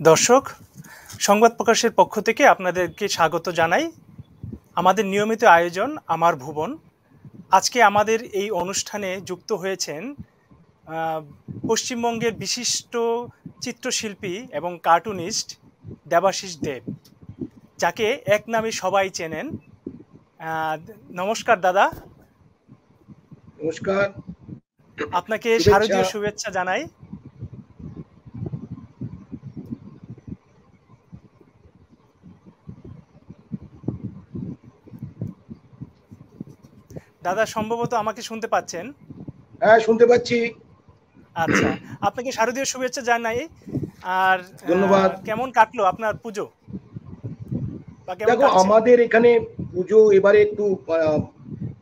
দর্শক, সংবাদ প্রকাশের পক্ষ থেকে আপনাদেরকে স্বাগত জানাই। আমাদের নিয়মিত আয়োজন আমার ভুবন। আজকে আমাদের এই অনুষ্ঠানে যুক্ত হয়েছেন পশ্চিমবঙ্গের বিশিষ্ট চিত্রশিল্পী এবং কার্টুনিস্ট দেবাশিস দেব, যাকে এক নামে সবাই চেনেন। নমস্কার দাদা। নমস্কার, আপনাকে শারদীয় শুভেচ্ছা জানাই। দাদা সম্ভবত আমাকে শুনতে পাচ্ছেন? হ্যাঁ, শুনতে পাচ্ছি। আচ্ছা, আপনাকে শারদীয় শুভেচ্ছা জানাই। আর ধন্যবাদ। কেমন কাটলো আপনার পুজো? দেখো, আমাদের এখানে পুজো এবারে একটু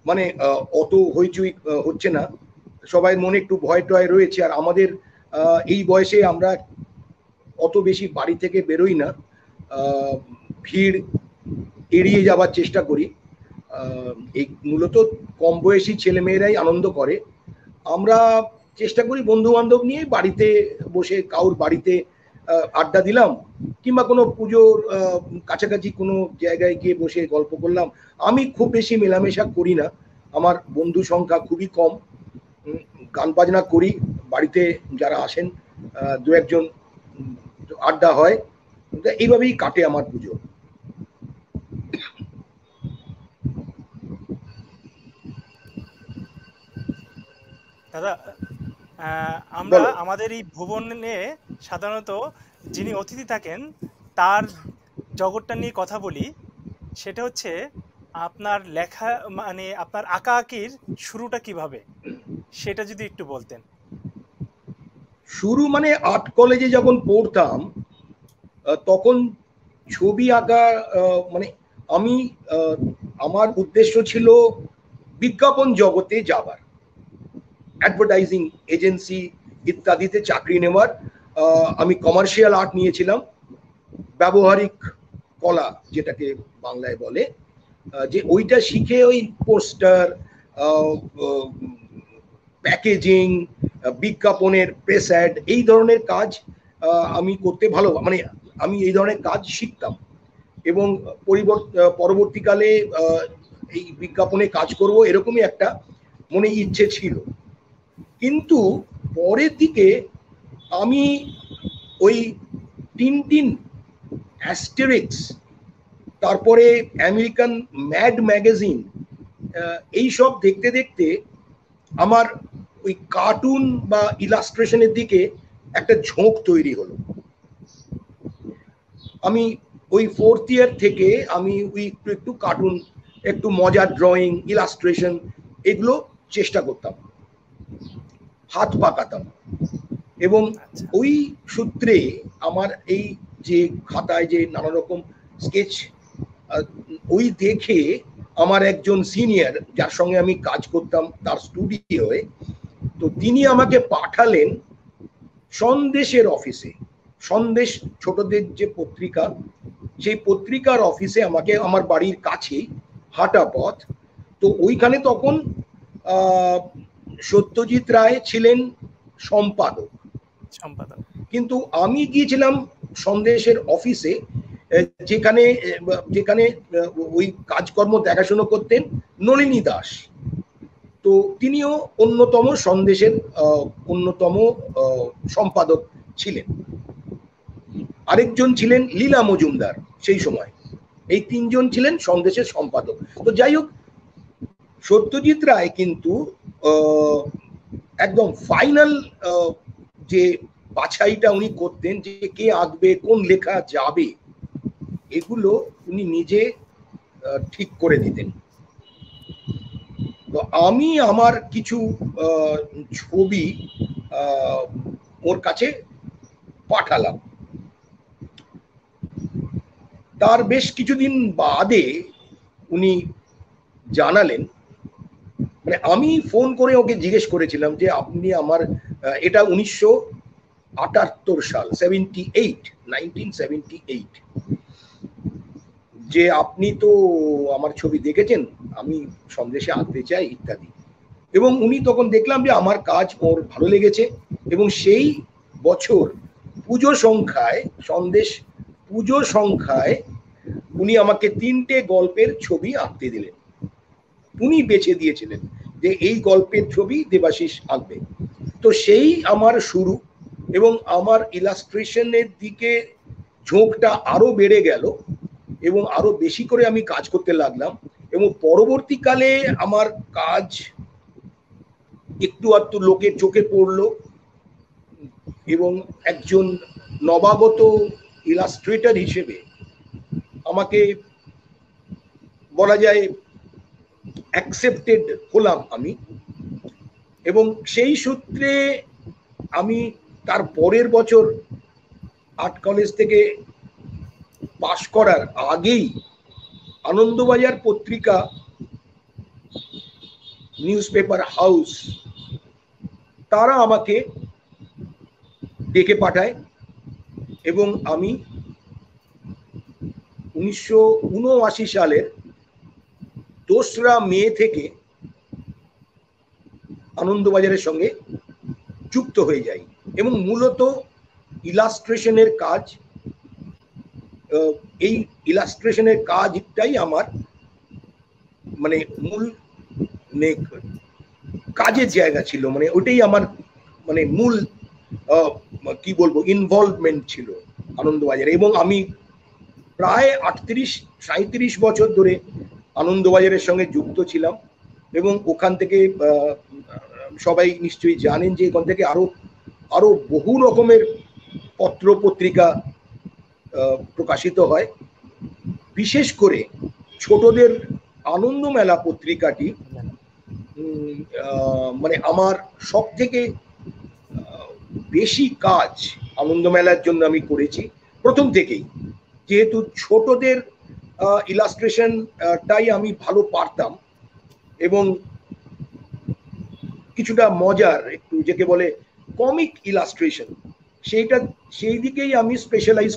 মানে অত হইচই হচ্ছে না, সবাই মনে একটু ভয় টয় রয়েছে। আর আমাদের এই বয়সে আমরা অত বেশি বাড়ি থেকে বেরোই না, ভিড় এড়িয়ে যাবার চেষ্টা করি। এই মূলত কম বয়সী ছেলেমেয়েরাই আনন্দ করে। আমরা চেষ্টা করি বন্ধু বান্ধব নিয়ে বাড়িতে বসে কারুর বাড়িতে আড্ডা দিলাম, কিংবা কোনো পুজোর কাছাকাছি কোনো জায়গায় গিয়ে বসে গল্প করলাম। আমি খুব বেশি মেলামেশা করি না, আমার বন্ধু সংখ্যা খুবই কম। গান বাজনা করি, বাড়িতে যারা আসেন দু একজন আড্ডা হয়, এইভাবেই কাটে আমার পুজো। দাদা, আমরা আমাদের এই ভুবনে সাধারণত যিনি অতিথি থাকেন তার জগৎটা নিয়ে কথা বলি। সেটা হচ্ছে আপনার লেখা, মানে আপনার আঁকা আঁকির শুরুটা কিভাবে, সেটা যদি একটু বলতেন। শুরু মানে আর্ট কলেজে যখন পড়তাম তখন ছবি আঁকা, মানে আমি আমার উদ্দেশ্য ছিল বিজ্ঞাপন জগতে যাবার, অ্যাডভার্টাইজিং এজেন্সি ইত্যাদিতে চাকরি নেওয়ার। আমি কমার্শিয়াল আর্ট নিয়েছিলাম, ব্যবহারিক কলা যেটাকে বাংলায় বলে, যে ওইটা শিখে ওই পোস্টার, প্যাকেজিং, বিজ্ঞাপনের প্রেস অ্যাড, এই ধরনের কাজ আমি করতে ভালো, মানে আমি এই ধরনের কাজ শিখতাম। এবং পরবর্তীকালে এই বিজ্ঞাপনে কাজ করব এরকমই একটা মনে ইচ্ছে ছিল। কিন্তু পরের দিকে আমি ওই টিনটিন, অ্যাস্টেরিক্স, তারপরে আমেরিকান ম্যাড ম্যাগাজিন, এইসব দেখতে দেখতে আমার ওই কার্টুন বা ইলাস্ট্রেশনের দিকে একটা ঝোঁক তৈরি হলো। আমি ওই 4th ইয়ার থেকে আমি ওই একটু কার্টুন, একটু মজার ড্রয়িং, ইলাস্ট্রেশন, এগুলো চেষ্টা করতাম, হাত পাকাতাম। এবং ওই সূত্রে আমার এই যে খাতায় যে নানা রকম স্কেচ, ওই দেখে আমার একজন সিনিয়র যার সঙ্গে আমি কাজ করতাম তার স্টুডিওয়ে, তো তিনি আমাকে পাঠালেন সন্দেশের অফিসে। সন্দেশ ছোটদের যে পত্রিকা, সেই পত্রিকার অফিসে আমাকে, আমার বাড়ির কাছেই হাঁটা পথ। তো ওইখানে তখন সত্যজিৎ রায় ছিলেন সম্পাদক। কিন্তু আমি গিয়েছিলাম সন্দেশের অফিসে, যেখানে যেখানে ওই কাজকর্ম দেখাশুনো করতেন নলিনী দাস। তো তিনিও অন্যতম সন্দেশের অন্যতম সম্পাদক ছিলেন। আরেকজন ছিলেন লীলা মজুমদার সেই সময়। এই তিনজন ছিলেন সন্দেশের সম্পাদক। তো যাই হোক, সত্যজিৎ রায় কিন্তু একদম ফাইনাল যে বাছাইটা উনি করতেন, যে কে আঁকবে, কোন লেখা যাবে, এগুলো উনি নিজে ঠিক করে দিতেন। তো আমি আমার কিছু ছবি ওর কাছে পাঠালাম। তার বেশ কিছুদিন বাদে উনি জানালেন, মানে আমি ফোন করে ওকে জিজ্ঞেস করেছিলাম যে আপনি আমার, এটা 1978 সাল, 1978, যে আপনি তো আমার ছবি দেখেছেন, আমি সন্দেশে আঁকতে চাই ইত্যাদি। এবং উনি তখন দেখলাম যে আমার কাজ ওর ভালো লেগেছে, এবং সেই বছর পুজো সংখ্যায় সন্দেশ পুজো সংখ্যায় উনি আমাকে 3টে গল্পের ছবি আঁকতে দিলেন। উনি বেছে দিয়েছিলেন যে এই গল্পের ছবি দেবাশিস আঁকবে। তো সেই আমার শুরু, এবং আমার ইলাস্ট্রেশনের দিকে ঝোঁকটা আরো বেড়ে গেল এবং আরো বেশি করে আমি কাজ করতে লাগলাম। এবং পরবর্তীকালে আমার কাজ একটু আধটু লোকের চোখে পড়লো এবং একজন নবাগত ইলাস্ট্রেটর হিসেবে আমাকে বলা যায় অ্যাকসেপ্টেড হলাম আমি। এবং সেই সূত্রে আমি তার পরের বছর আর্ট কলেজ থেকে পাশ করার আগেই আনন্দবাজার পত্রিকা, নিউজ পেপার হাউস, তারা আমাকে ডেকে পাঠায় এবং আমি 1979 সালের 2রা মে থেকে আনন্দবাজারের সঙ্গে যুক্ত হয়ে যাই। এবং মূলত ইলাস্ট্রেশনের কাজ, এই ইলাস্ট্রেশনের কাজটাই আমার মানে মূল কাজের জায়গা ছিল, মানে ওটাই আমার মানে মূল কি বলবো ইনভলভমেন্ট ছিল আনন্দবাজারে। এবং আমি প্রায় 38-37 বছর ধরে আনন্দবাজারের সঙ্গে যুক্ত ছিলাম। এবং ওখান থেকে সবাই নিশ্চয়ই জানেন যে এখান থেকে আরো বহু রকমের পত্র পত্রিকা প্রকাশিত হয়। বিশেষ করে ছোটদের আনন্দমেলা পত্রিকাটি মানে আমার সব থেকে বেশি কাজ আনন্দমেলার জন্য আমি করেছি প্রথম থেকেই, যেহেতু ছোটদের ইলাস্ট্রেশনটাই আমি ভালো পারতাম এবং কিছুটা মজার, একটু যেকে বলে কমিক ইলাস্ট্রেশন, সেই দিকেই আমি স্পেশালাইজ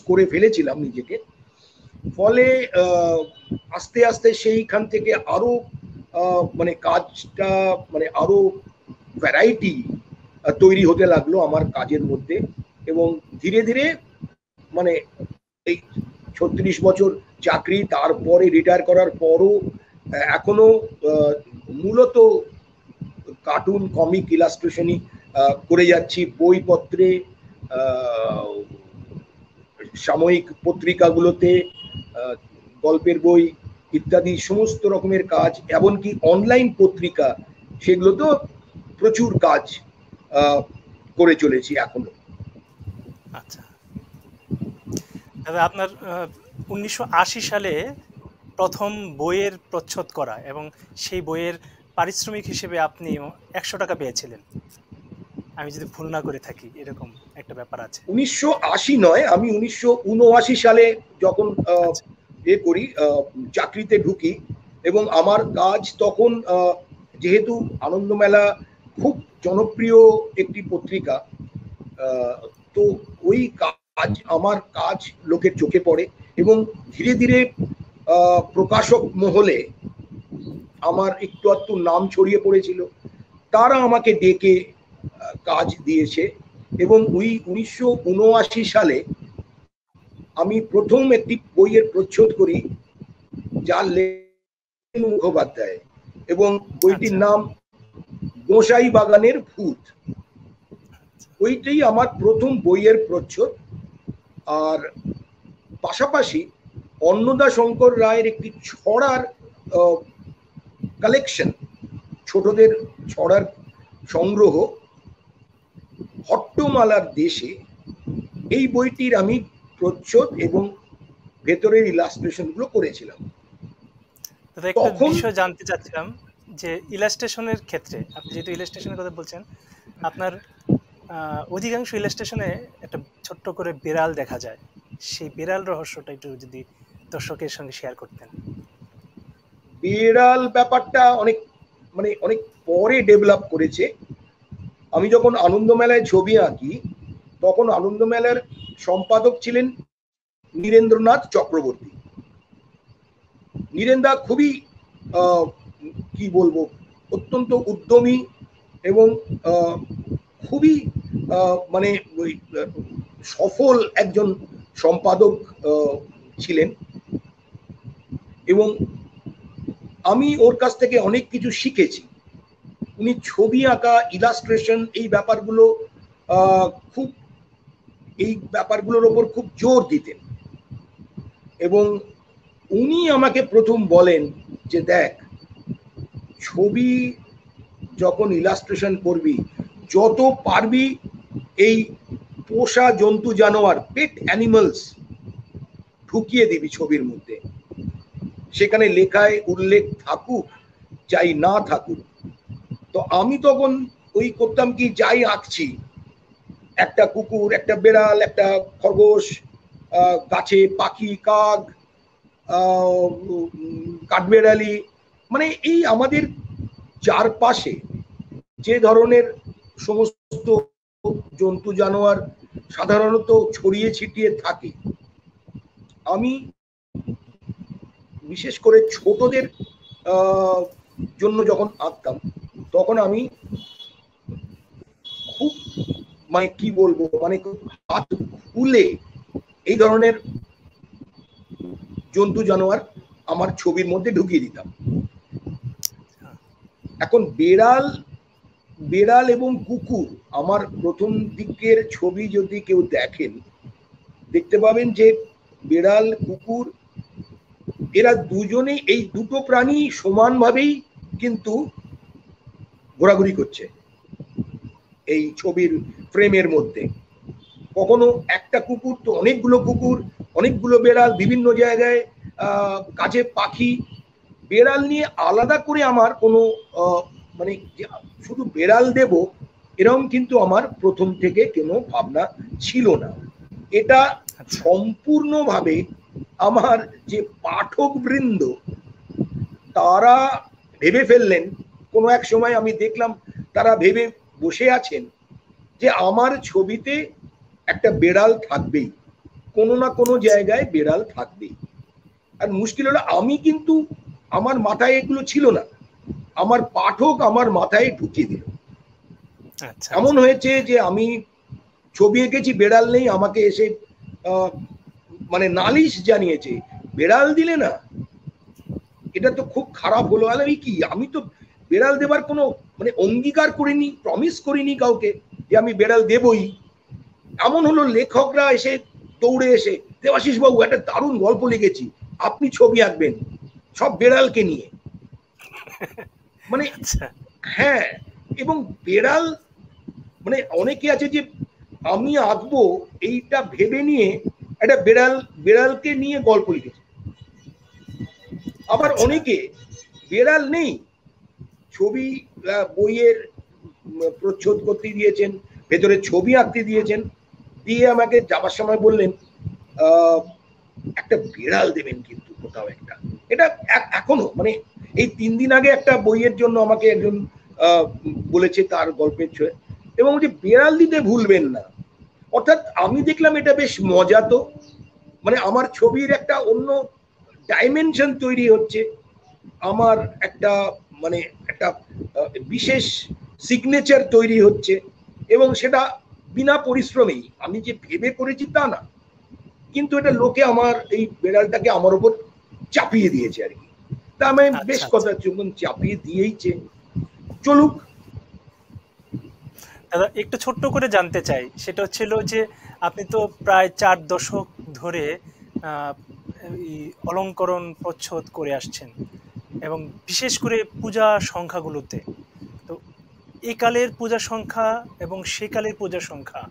করে ফেলেছিলাম নিজেকে। ফলে আস্তে আস্তে সেইখান থেকে আরো মানে কাজটা মানে আরো ভ্যারাইটি তৈরি হতে লাগলো আমার কাজের মধ্যে। এবং ধীরে ধীরে মানে এই 36 বছর চাকরি, তারপরে রিটায়ার করার পরও এখনো মূলত কার্টুন কমিক ইলাস্ট্রেশনই করে যাচ্ছি। বইপত্রে, সাময়িক পত্রিকাগুলোতে গল্পের বই ইত্যাদি সমস্ত রকমের কাজ, এমনকি অনলাইন পত্রিকা, সেগুলোতেও প্রচুর কাজ করে চলেছি এখনো। আচ্ছা দাদা, আপনার 1980 সালে প্রথম বইয়ের প্রচ্ছদ করা এবং সেই বইয়ের পারিশ্রমিক হিসেবে আপনি 100 টাকা পেয়েছিলেন, আমি যদি ভুল না করে থাকি, এরকম একটা ব্যাপার আছে। 1980 নয়, আমি 1979 সালে যখন করি, চাকরিতে ঢুকি, এবং আমার কাজ তখন, যেহেতু আনন্দমেলা খুব জনপ্রিয় একটি পত্রিকা, তো ওই আমার কাজ লোকের চোখে পড়ে এবং ধীরে ধীরে প্রকাশক মহলে আমার একটু আধটু নাম ছড়িয়ে পড়েছিল। তারা আমাকে ডেকে কাজ দিয়েছে এবং ওই 1979 সালে আমি প্রথম একটি বইয়ের প্রচ্ছদ করি, যার লেখেন মুখোপাধ্যায়, এবং বইটির নাম গোসাই বাগানের ভূত। ওইটাই আমার প্রথম বইয়ের প্রচ্ছদ। আর পাশাপাশি অন্নদা শঙ্কর রায়ের একটি ছড়ার কালেকশন, ছোটদের ছড়ার সংগ্রহ, হট্টমালার দেশে, এই বইটির আমি প্রচ্ছদ এবং ভেতরের ইলাস্ট্রেশন গুলো করেছিলাম। একটা বিষয় জানতে চাচ্ছিলাম যে ইলাস্ট্রেশনের ক্ষেত্রে, আপনি যেহেতু ইলাস্ট্রেশনের কথা বলছেন, আপনার অধিকাংশ ইলাস্ট্রেশনে একটা ছোট্ট করে বিড়াল দেখা যায়, সেই বিড়াল রহস্যটা একটু যদি দর্শকের সঙ্গে শেয়ার করতেন। বিড়াল ব্যাপারটা অনেক পরে ডেভেলপ করেছে। আমি যখন আনন্দমেলায় ছবি আঁকি, তখন আনন্দমেলার সম্পাদক ছিলেন নীরেন্দ্রনাথ চক্রবর্তী। নীরেন্দা খুবই কি বলবো অত্যন্ত উদ্যমী এবং খুবই মানে সফল একজন সম্পাদক ছিলেন, এবং আমি ওর কাছ থেকে অনেক কিছু শিখেছি। উনি ছবি আঁকা, ইলাস্ট্রেশন, এই ব্যাপারগুলো খুব, এই ব্যাপারগুলোর ওপর খুব জোর দিতেন। এবং উনি আমাকে প্রথম বলেন যে দেখ, ছবি যখন ইলাস্ট্রেশন করবি, যত পারবি এই পোষা জন্তু জানোয়ার, পেট অ্যানিমালস ঢুকিয়ে দিবি ছবির মধ্যে, সেখানে লেখায় উল্লেখ থাকুক যাই না থাকুক। তো আমি তখন ওই করতাম কি, যাই আঁকছি, একটা কুকুর, একটা বেড়াল, একটা খরগোশ, গাছে পাখি, কাক, কাঠবেড়ালি, মানে এই আমাদের চারপাশে যে ধরনের সমস্ত জন্তু জানোয়ার সাধারণত ছড়িয়ে ছিটিয়ে থাকে, আমি বিশেষ করে ছোটদের জন্য যখন আঁকতাম, তখন আমি খুব, মানে কি বলবো, মানে হাত খুলে এই ধরনের জন্তু জানোয়ার আমার ছবির মধ্যে ঢুকিয়ে দিতাম। এখন বেড়াল এবং কুকুর, আমার প্রথম দিকের ছবি যদি কেউ দেখেন, দেখতে পাবেন যে বেড়াল কুকুর এরা দুজনেই, এই দুটো প্রাণী সমানভাবেই কিন্তু ঘোরাঘুরি করছে এই ছবির ফ্রেমের মধ্যে। কখনো একটা কুকুর তো অনেকগুলো কুকুর, অনেকগুলো বেড়াল, বিভিন্ন জায়গায় কাছে পাখি। বেড়াল নিয়ে আলাদা করে আমার কোনো মানে শুধু বেড়াল দেব এরকম কিন্তু আমার প্রথম থেকে কোনো ভাবনা ছিল না। এটা সম্পূর্ণভাবে আমার যে পাঠক বৃন্দ তারা ভেবে ফেললেন, কোনো এক সময় আমি দেখলাম তারা ভেবে বসে আছেন যে আমার ছবিতে একটা বেড়াল থাকবেই, কোনো না কোনো জায়গায় বেড়াল থাকবেই। আর মুশকিল হলো আমি কিন্তু, আমার মাথায় এগুলো ছিল না, আমার পাঠক আমার মাথায় ঢুকিয়ে দিল। এমন হয়েছে যে আমি ছবি এঁকেছি, বেড়াল নেই, আমাকে এসে মানে নালিশ জানিয়েছে, বেড়াল দিলে না, এটা তো খুব খারাপ হলো। আমি কি, আমি তো বেড়াল দেবার কোনো মানে অঙ্গীকার করিনি, প্রমিস করিনি কাউকে যে আমি বেড়াল দেবই। এমন হলো লেখকরা এসে দৌড়ে এসে, দেবাশিস বাবু একটা দারুণ গল্প লিখেছি, আপনি ছবি আঁকবেন সব বেড়ালকে নিয়ে। মানে হ্যাঁ, এবং বেড়াল, মানে অনেকে আছে যে আমি আঁকবো এইটা ভেবে নিয়ে একটা বেড়ালকে নিয়ে গল্প লিখেছে। আবার অনেকে বেড়াল নেই, ছবি বইয়ের প্রচ্ছদ করতে দিয়েছেন, ভেতরে ছবি আঁকতে দিয়েছেন, দিয়ে আমাকে যাবার সময় বললেন একটা বেড়াল দেবেন কিন্তু কোথাও একটা। এটা এখনো, মানে এই 3 দিন আগে একটা বইয়ের জন্য আমাকে একজন বলেছে তার গল্পের ছয়ে, এবং যে বেড়াল দিতে ভুলবেন না। অর্থাৎ আমি দেখলাম এটা বেশ মজা, তো মানে আমার ছবির একটা অন্য ডাইমেনশন তৈরি হচ্ছে, আমার একটা মানে একটা বিশেষ সিগনেচার তৈরি হচ্ছে, এবং সেটা বিনা পরিশ্রমেই, আমি যে ভেবে করেছি তা না, কিন্তু এটা লোকে আমার এই বেড়ালটাকে আমার উপর চাপিয়ে দিয়েছে আর কি। তা আমি বেশ কথা চাপিয়ে দিয়েইছে, চলুক। দাদা একটু ছোট্ট করে জানতে চাই, সেটা হচ্ছিল যে আপনি তো প্রায় 4 দশক ধরে অলঙ্করণ প্রচ্ছদ করে আসছেন, এবং বিশেষ করে পূজা সংখ্যাগুলোতে। তো এই কালের পূজা সংখ্যা এবং সে কালের পূজা সংখ্যা,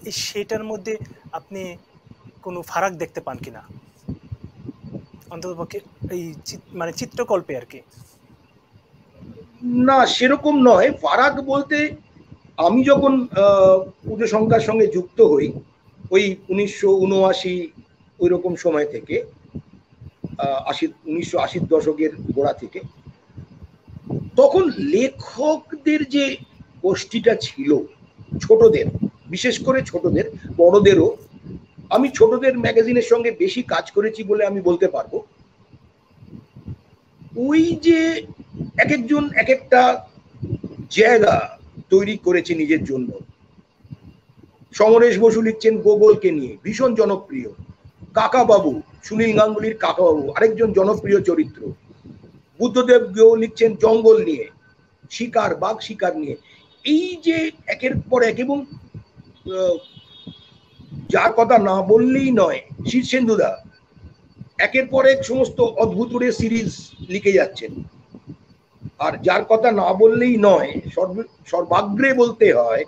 এই সেটার মধ্যে আপনি কোনো ফারাক দেখতে পান কিনা, অন্ততপক্ষে এই মানে চিত্রকল্পে আর কি? না, সেরকম নয়। ফারাক বলতে, আমি যখন পুজো সংখ্যার সঙ্গে যুক্ত হই ওই 1979 ওই রকম সময় থেকে, 1980 দশকের গোড়া থেকে, তখন লেখকদের যে গোষ্ঠীটা ছিল, ছোটদের, বিশেষ করে ছোটদের, বড়দেরও, আমি ছোটদের ম্যাগাজিনের সঙ্গে বেশি কাজ করেছি বলে আমি বলতে পারবো, ওই যে এক একজন এক একটা জায়গা তৈরি করেছে নিজের জন্য। সমরেশ বসু লিখছেন গোগলকে নিয়ে, ভীষণ জনপ্রিয়। কাকাবাবু, সুনীল গাঙ্গুলির কাকাবাবু, আরেকজন জনপ্রিয় চরিত্র। বুদ্ধদেব গেও লিখছেন জঙ্গল নিয়ে, শিকার, বাঘ শিকার নিয়ে। এই যে একের পর এক, এবং যার কথা না বললেই নয়, শীর্ষেন্দুদা একের পর এক সমস্ত অদ্ভুত সিরিজ লিখে যাচ্ছেন। আর যার কথা না বললেই নয়, সর্বাগ্রে বলতে হয়,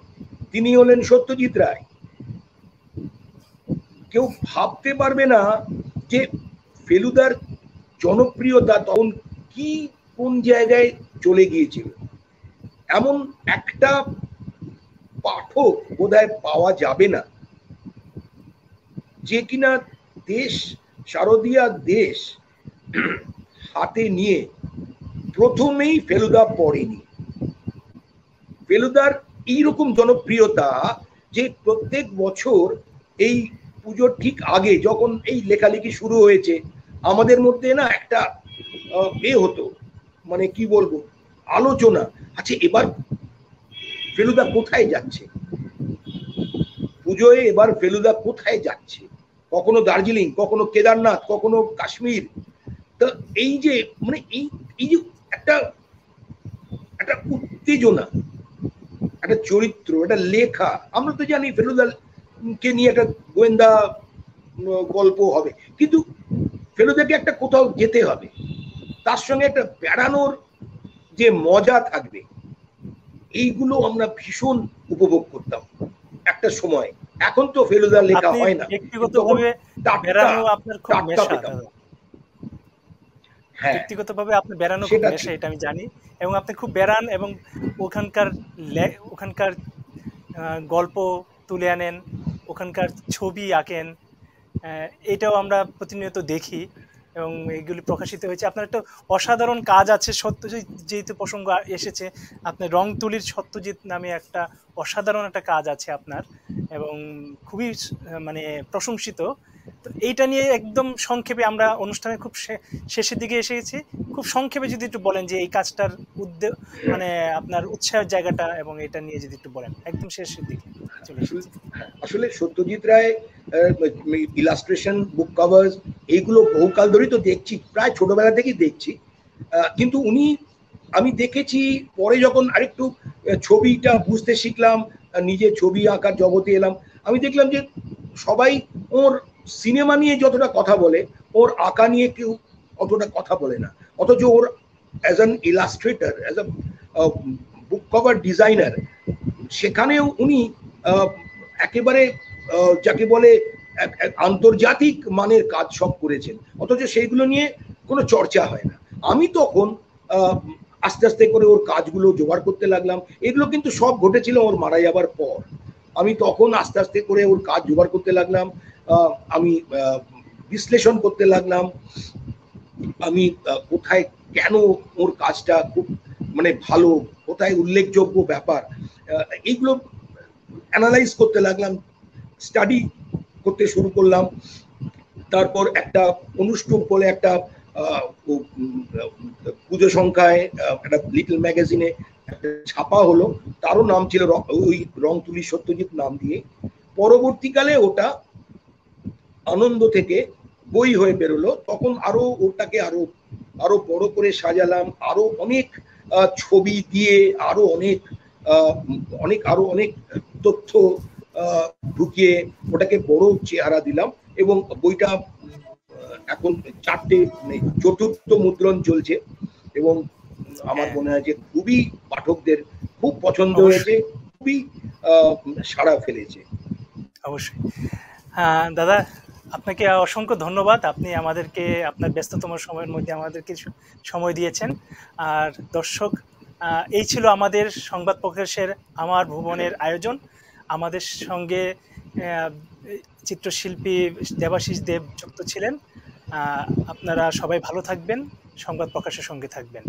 তিনি হলেন সত্যজিৎ রায়। কেউ ভাবতে পারবে না যে ফেলুদার জনপ্রিয়তা তখন কি কোন জায়গায় চলে গিয়েছিল। এমন একটা পাঠক বোধহয় পাওয়া যাবে না যে কিনা দেশ, শারদীয়া দেশ হাতে নিয়ে প্রথমেই ফেলুদা পড়েনি। ফেলুদার এইরকম জনপ্রিয়তা যে প্রত্যেক বছর এই পুজোর ঠিক আগে যখন এই লেখালেখি শুরু হয়েছে, আমাদের মধ্যে না একটা হতো, মানে কি বলবো, আলোচনা, আচ্ছা এবার ফেলুদা কোথায় যাচ্ছে, পুজোয় এবার ফেলুদা কোথায় যাচ্ছে, কখনো দার্জিলিং, কখনো কেদারনাথ, কখনো কাশ্মীর। তো এই যে মানে এই যে একটা একটা উত্তেজনা, একটা চরিত্র, একটা লেখা। আমরা তো জানি ফেলুদাকে নিয়ে একটা গোয়েন্দা গল্প হবে, কিন্তু ফেলুদাকে একটা কোথাও যেতে হবে, তার সঙ্গে একটা বেড়ানোর যে মজা থাকবে, এইগুলো আমরা ভীষণ উপভোগ করতাম একটা সময়। এখন তো ফেলুদার লেখা হয় না, ব্যক্তিগতভাবে বেড়ানো আপনার খুব নেশা দাদা, হ্যাঁ ব্যক্তিগতভাবে আপনি বেড়ানো খুব নেশা, এটা আমি জানি। এবং আপনি খুব বেড়ান এবং ওখানকার গল্প তুলে আনেন, ওখানকার ছবি আঁকেন, এটাও আমরা প্রতিনিয়ত দেখি এবং এগুলি প্রকাশিত হয়েছে। আপনার একটা অসাধারণ কাজ আছে, সত্যজিৎ যেহেতু প্রসঙ্গ এসেছে, আপনার রং তুলির সত্যজিৎ নামে একটা অসাধারণ একটা কাজ আছে আপনার, এবং খুবই মানে প্রশংসিত। তো এইটা নিয়ে একদম সংক্ষেপে, আমরা অনুষ্ঠানের খুব শেষের দিকে এসে গেছি, খুব সংক্ষেপে যদি একটু বলেন যে এই কাজটার মানে আপনার উৎসাহের জায়গাটা, এবং এটা নিয়ে যদি একটু বলেন একদম শেষের দিকে চলে এসেছি। আসলে সত্যজিৎ রায় ইলাস্ট্রেশন, বুক কভার্স, এইগুলো বহুকাল ধরেই তো দেখছি, প্রায় ছোটবেলা থেকেই দেখছি। কিন্তু উনি, আমি দেখেছি পরে যখন আরেকটু ছবিটা বুঝতে শিখলাম, নিজে ছবি আঁকার জগতে এলাম, আমি দেখলাম যে সবাই ওর সিনেমা নিয়ে যতটা কথা বলে, ওর আঁকা নিয়ে কেউ অতটা কথা বলে না। অথচ ওর as an illustrator, as a book cover designer, সেখানেও উনি একেবারে যাকে বলে আন্তর্জাতিক মানের কাজ সব করেছেন, অথচ সেইগুলো নিয়ে কোনো চর্চা হয় না। আমি তখন আস্তে আস্তে করে ওর কাজগুলো জোগাড় করতে লাগলাম। এগুলো কিন্তু সব ঘটেছিল ওর মারা যাবার পর। আমি তখন আস্তে আস্তে করে ওর কাজ জোগাড় করতে লাগলাম, আমি বিশ্লেষণ করতে লাগলাম, আমি কোথায় কেন ওর কাজটা খুব মানে ভালো, কোথায় উল্লেখযোগ্য ব্যাপার, এইগুলো অ্যানালাইজ করতে লাগলাম, স্টাডি করতে শুরু করলাম। তারপর একটা অনুষ্টুপ বলে একটা পুজো সংখ্যায় একটা লিটল ম্যাগাজিনে ছাপা হলো, তারও নাম ছিল ওই রং তুলি সত্যজিৎ নাম দিয়ে। পরবর্তীকালে ওটা আনন্দ থেকে বই হয়ে বেরোলো, তখন আরো ওটাকে আরো আরো বড় করে সাজালাম, আরো অনেক ছবি দিয়ে, আরো অনেক তথ্য ঢুকিয়ে ওটাকে বড় চেহারা দিলাম। এবং বইটা এখন 4টে চতুর্থ মুদ্রণ চলছে, এবং আমার মনে হয় যে খুবই পাঠকদের খুব পছন্দ হয়েছে, খুবই সাড়া ফেলেছে। অবশ্যই দাদা, আপনাকে অসংখ্য ধন্যবাদ। আপনি আমাদেরকে আপনার ব্যস্ততম সময়ের মধ্যে আমাদেরকে সময় দিয়েছেন। আর দর্শক, এই ছিল আমাদের সংবাদ প্রকাশের আমার ভুবনের আয়োজন। আমাদের সঙ্গে চিত্রশিল্পী দেবাশিস দেব যুক্ত ছিলেন। আপনারা সবাই ভালো থাকবেন, সংবাদ প্রকাশের সঙ্গে থাকবেন।